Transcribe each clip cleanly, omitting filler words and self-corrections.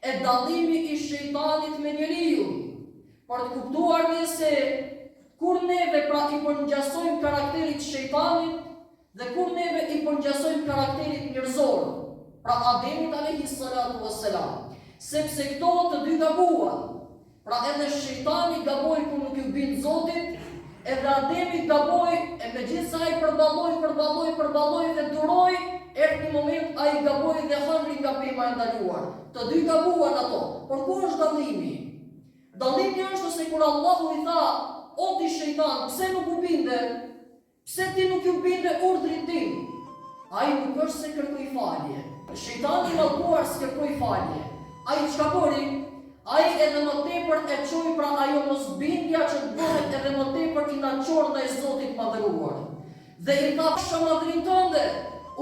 e dallimi I shejtanit me njeriu, për të kuptuar se kur neve pra I përngjasojmë karakterit shejtanit dhe kur neve I përngjasojmë karakterit njerëzor, pra Ademit alayhi salatu wassalam, sepse këto të dy gabuan. Pra edhe shejtani gaboi kur nuk ju bin Zotit, edhe Ademi gaboi e megjithëse ai përballoi dhe duroi, erdhi një moment ai gaboi dhe hënri nga pema e ndaluar. Të dy gabuan ato. Por ku është dallimi? Dallimi është se kur Allahu I tha, o ti shejtan, pse nuk u binde? Pse ti nuk ju binde urdhrit tim? Ai nuk është se kërkoi falje. Shejtani I mallkuar s'kërkoi falje. Ai çka bëri? Ai edhe më tepër e çoi pra ajo mosbindja që bëhet edhe më tepër I naçor ndaj Zotit madhëruar. Dhe I tha shamadrin tënde,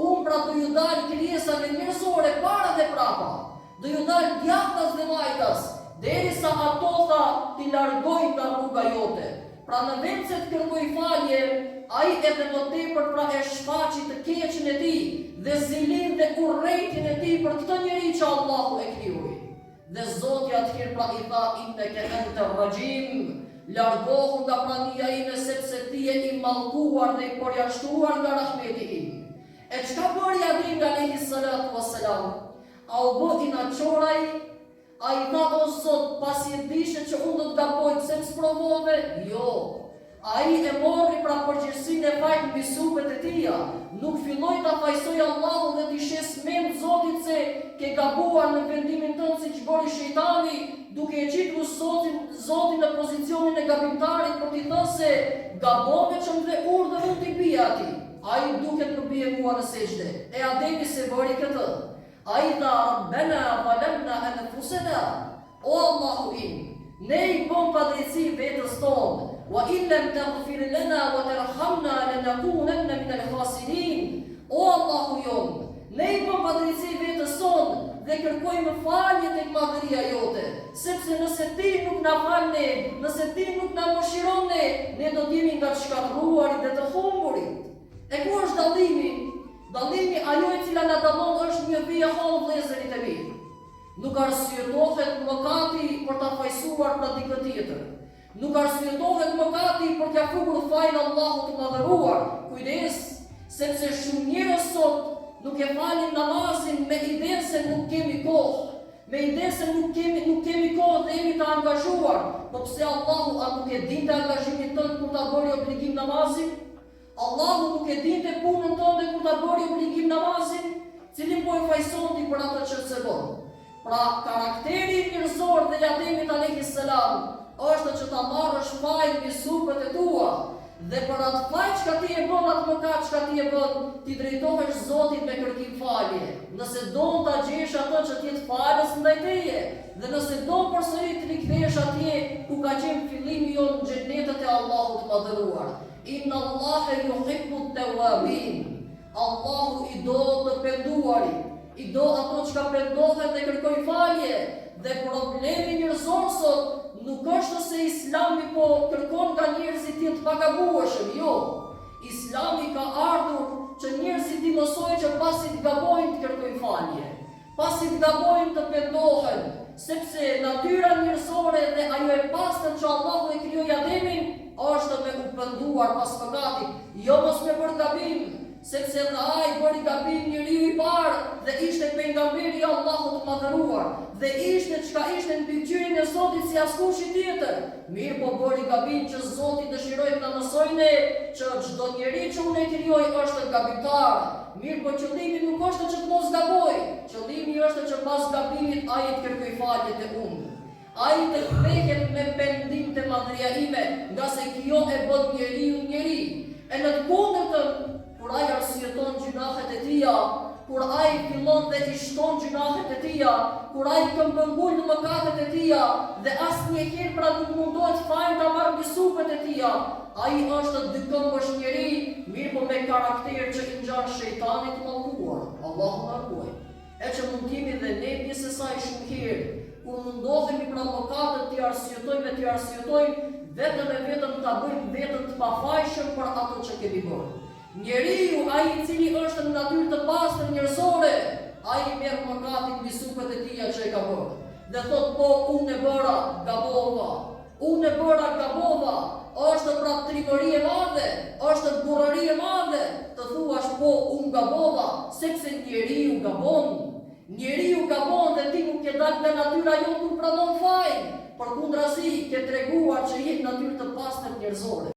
unë pra do ju dal krijesave njerëzore para dhe prapa. Do ju dal djathtas dhe majtas, derisa ato tha ti largoj nga rruga jote. Pra në vend se të kërkoj falje, ai edhe më tepër pra e shfaqi të keqen e tij dhe zilin dhe urrëtin e tij për këtë njerëz që Allahu e krijoi. Dhe Zoti atëherë pra I tha inneke ente rajim, largohu nga prania ime sepse ti je I mallkuar dhe I përjashtuar nga rahmeti im. E çka bëri Ademi alayhi salatu wassalam? A u bë I naçoraj? A I tha o Zot, pasi e dishe që unë do të gaboj, pse më sprovove? Jo. Ai e mori pra përgjegjësinë e fajt mbi supet e tia. Nuk filloi ta fajsoj Allahun dhe t'i shes mend Zotit se ke gabuar në vendimin tënd siç bëri shejtani, duke e qitur Zotin në pozicionin e gabimtarit për t'i thënë se gabove që më dhe urdhër unë t'i bia atij. Ai duket më bie mua në sejdë. E Ademi se bëri këtë. Ai tha Rabbana zalamna anfusana. O Allahu im, ne I bëm padrejti vetes tonë. Wa in lam taghfir lana wa tarhamna lanakunanna min al-khasirin. O Allahu jon, ne I bëm padrejti vetes tonë dhe kërkojmë falje tek madhëria jote, sepse nëse ti nuk na fal ne, nëse ti nuk na mëshiron ne do të jemi nga të shkatërruarit dhe të humburit. E ku është dallimi? Dallimi ajo e cila na dallon është një vije hollë vëllezërit e mi. Nuk arsyetohet mëkati për ta fajsuar për dikë tjetër. Nuk arsyetohet mëkati për t'ia fukur fajin Allahut të madhëruar. Kujdes, sepse shumë njerëz sot nuk e falin namazin me idenë se nuk kemi kohë. Me idenë se nuk kemi kohë dhe jemi të angazhuar. Po pse Allahu a nuk e dinte angazhimin tënd kur ta bëri obligim namazin? Allahu nuk e dinte punën tënde kur ta bëri obligim namazin, cilin po e fajson ti për atë që se bën. Pra karakteri njerëzor dhe Ademit alayhi salam është që ta marrësh fajin mbi supet e tua dhe për atë faj çka ti e bën, atë mëkat çka ti e bën, ti drejtohesh Zotit me kërkim falje. Nëse don ta gjesh atë që ti të falës ndaj teje, dhe nëse don përsëri të rikthesh atje ku ka qenë fillimi jon në xhenetet e Allahut të madhëruar. Inna Allahe yuhibbu at-tawwabin. Allahu I do të penduarit, I do ato që ka pendohet dhe kërkoj falje. Dhe problemi njerëzor sot nuk është se Islami po kërkon nga njerëzit të jenë të pagabueshëm, jo. Islami ka ardhur që njerëzit të mësojnë që pasi të gabojnë të kërkojnë falje, pasi të gabojnë të pendohen, sepse natyra njerëzore dhe ajo e pastër që Allahu e krijoi Ademin është me u penduar pas mëkatit, jo mos me bërë gabim, sepse dhe ai bëri gabim njeriu I parë dhe ishte pejgamberi I Allahut të madhëruar dhe ishte çka ishte në mbikëqyrjen e Zotit si askush tjetër. Mirë po bëri gabim që Zoti dëshiroi të na mësojë që çdo njeri që unë e krijoj është gabimtar. Mirë po qëllimi nuk është që të mos gaboj, qëllimi është që pas gabimit ai të kërkoj falje te unë. Ai të kthehet me pendim te madhëria ime, nga se kjo e bën njeriu njeri. E në të kundërtën, kur ai arsyeton gjunahet e tia, kur ai fillon dhe I shton gjunahet e tia, kur ai këmbëngul në mëkatet e tia dhe asnjëherë pra nuk mundohet fajin ta marrë mbi supet e tia, ai është dykëmbësh njeri, mirë po me karakter që I ngjan shejtanit të mallkuar. Allahu na ruaj. E që mund t'jemi dhe ne pjesë e saj shumë herë, kur mundohemi pra mëkatet t'i arsyetojmë, vetëm e vetëm ta bëjmë vetëm të pafajshëm për ato që kemi bërë. Njeriu, ai I cili është në natyrë të pastër njerëzore, ai merr mëkatin mbi supet e tij që e ka bërë. dhe thot po unë e bëra gabova, unë e bëra gabova, është pra trimëri e madhe, është burrëri e madhe, të thuash po unë gabova, sepse njeriu gabon. Njeriu gabon dhe ti nuk ke dalë nga natyra jonë kur pranon fajin, përkundrazi ke treguar që je natyrë të pastër njerëzore.